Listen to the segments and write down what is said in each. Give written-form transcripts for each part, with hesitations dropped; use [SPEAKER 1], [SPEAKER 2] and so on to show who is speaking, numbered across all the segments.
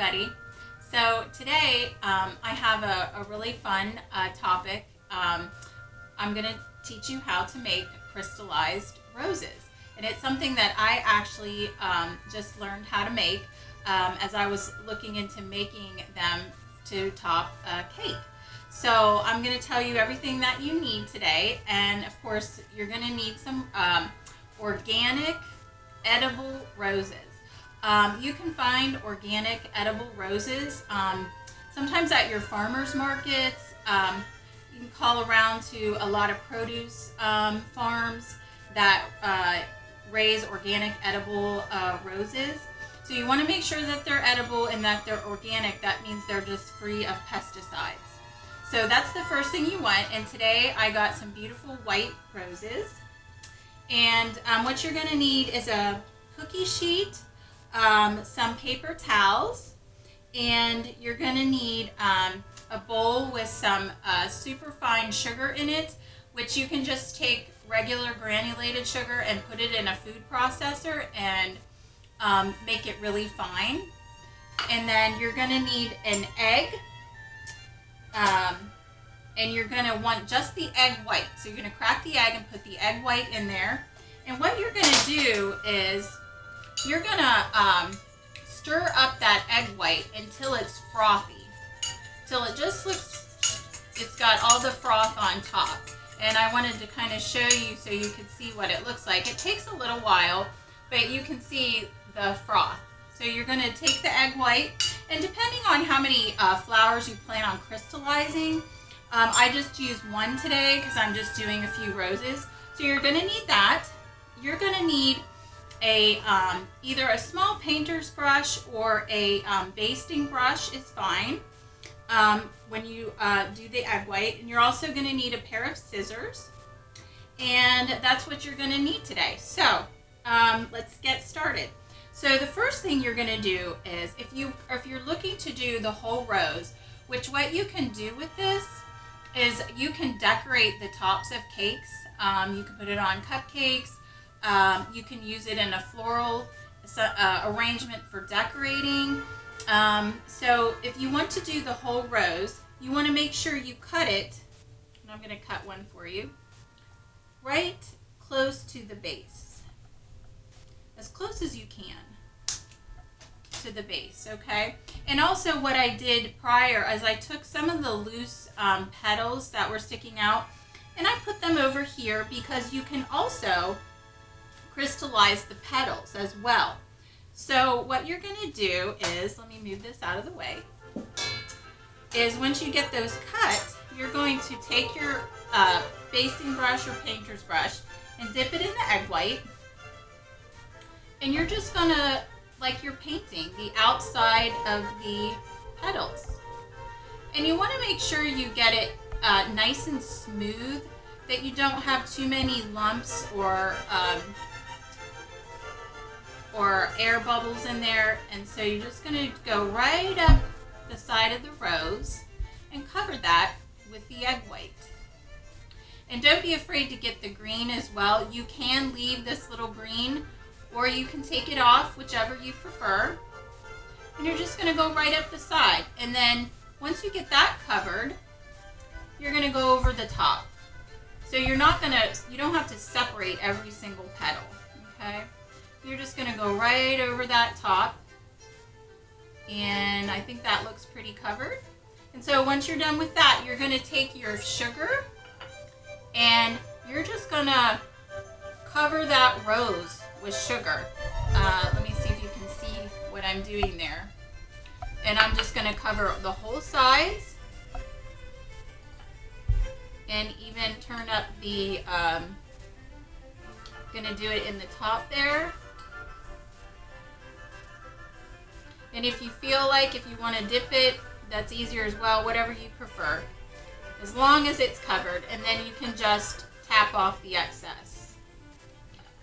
[SPEAKER 1] everybody. So today I have a really fun topic. I'm going to teach you how to make crystallized roses. And it's something that I actually just learned how to make as I was looking into making them to top a cake. So I'm going to tell you everything that you need today. And of course, you're going to need some organic edible roses. You can find organic edible roses sometimes at your farmers markets. You can call around to a lot of produce farms that raise organic edible roses. So you want to make sure that they're edible and that they're organic. That means they're just free of pesticides. So that's the first thing you want. And today I got some beautiful white roses. And what you're going to need is a cookie sheet, some paper towels, and you're going to need a bowl with some super fine sugar in it, which you can just take regular granulated sugar and put it in a food processor and make it really fine. And then you're going to need an egg, and you're going to want just the egg white. So you're going to crack the egg and put the egg white in there. And what you're going to do is you're going to stir up that egg white until it's frothy, till it just looks, it's got all the froth on top. And I wanted to kind of show you so you could see what it looks like. It takes a little while, but you can see the froth. So you're going to take the egg white, and depending on how many flowers you plan on crystallizing, I just used one today because I'm just doing a few roses. So you're going to need that. You're going to need a either a small painter's brush or a basting brush is fine when you do the egg white. And you're also going to need a pair of scissors, and that's what you're going to need today. So let's get started. So the first thing you're going to do is if you're looking to do the whole rose, which what you can do with this is you can decorate the tops of cakes. You can put it on cupcakes. You can use it in a floral arrangement for decorating. So if you want to do the whole rose, you want to make sure you cut it, and I'm going to cut one for you, right close to the base, as close as you can to the base, okay? And also what I did prior is I took some of the loose petals that were sticking out, and I put them over here because you can also crystallize the petals as well. So what you're going to do is, let me move this out of the way, is once you get those cut, you're going to take your basting brush or painter's brush and dip it in the egg white, and you're just going to, like you're painting the outside of the petals. And you want to make sure you get it nice and smooth, that you don't have too many lumps or air bubbles in there. And so you're just going to go right up the side of the rose and cover that with the egg white. And don't be afraid to get the green as well. You can leave this little green, or you can take it off, whichever you prefer. And you're just going to go right up the side. And then once you get that covered, you're going to go over the top. So you don't have to separate every single petal, okay? You're just going to go right over that top. And I think that looks pretty covered. And so once you're done with that, you're going to take your sugar and you're just going to cover that rose with sugar. Let me see if you can see what I'm doing there. And I'm just going to cover the whole sides and even turn up the, going to do it in the top there. And if you feel like, if you want to dip it, that's easier as well, whatever you prefer, as long as it's covered. And then you can just tap off the excess.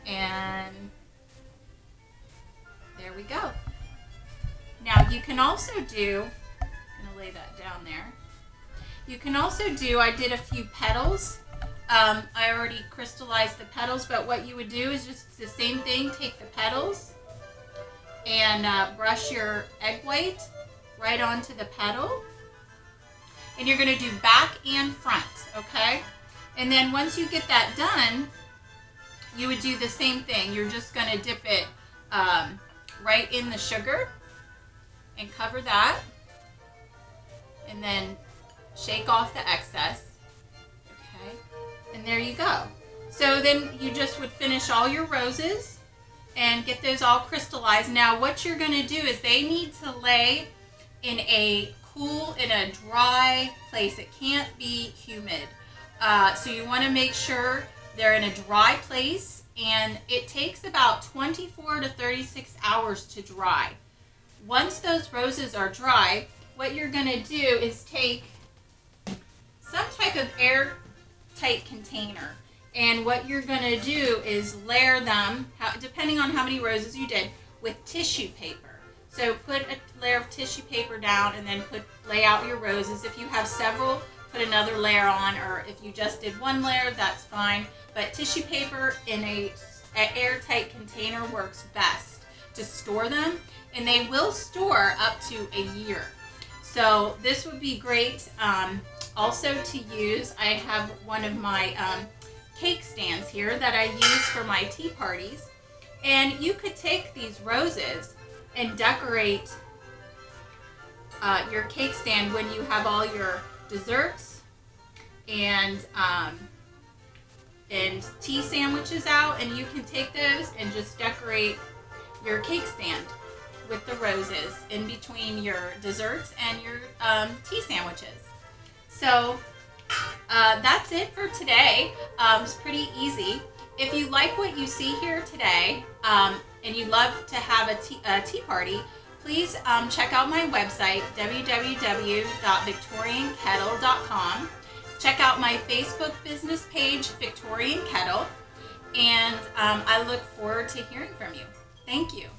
[SPEAKER 1] And there we go. Now you can also do, I'm going to lay that down there. You can also do, I did a few petals. I already crystallized the petals, but what you would do is just the same thing, take the petals and brush your egg white right onto the petal. And you're going to do back and front, okay? And then once you get that done, you would do the same thing. You're just going to dip it right in the sugar and cover that. And then shake off the excess, okay? And there you go. So then you just would finish all your roses and get those all crystallized. Now what you're going to do is they need to lay in a cool, in a dry place. It can't be humid. So you want to make sure they're in a dry place, and it takes about 24 to 36 hours to dry. Once those roses are dry, what you're going to do is take some type of airtight container, and what you're going to do is layer them, depending on how many roses you did, with tissue paper. So put a layer of tissue paper down and then lay out your roses. If you have several, put another layer on, or if you just did one layer, that's fine. But tissue paper in an airtight container works best to store them, and they will store up to a year. So this would be great also to use. I have one of my cake stands here that I use for my tea parties, and you could take these roses and decorate your cake stand when you have all your desserts and tea sandwiches out, and you can take those and just decorate your cake stand with the roses in between your desserts and your tea sandwiches. So that's it for today. It's pretty easy. If you like what you see here today and you'd love to have a tea party, please check out my website, www.victoriankettle.com. Check out my Facebook business page, Victorian Kettle, and I look forward to hearing from you. Thank you.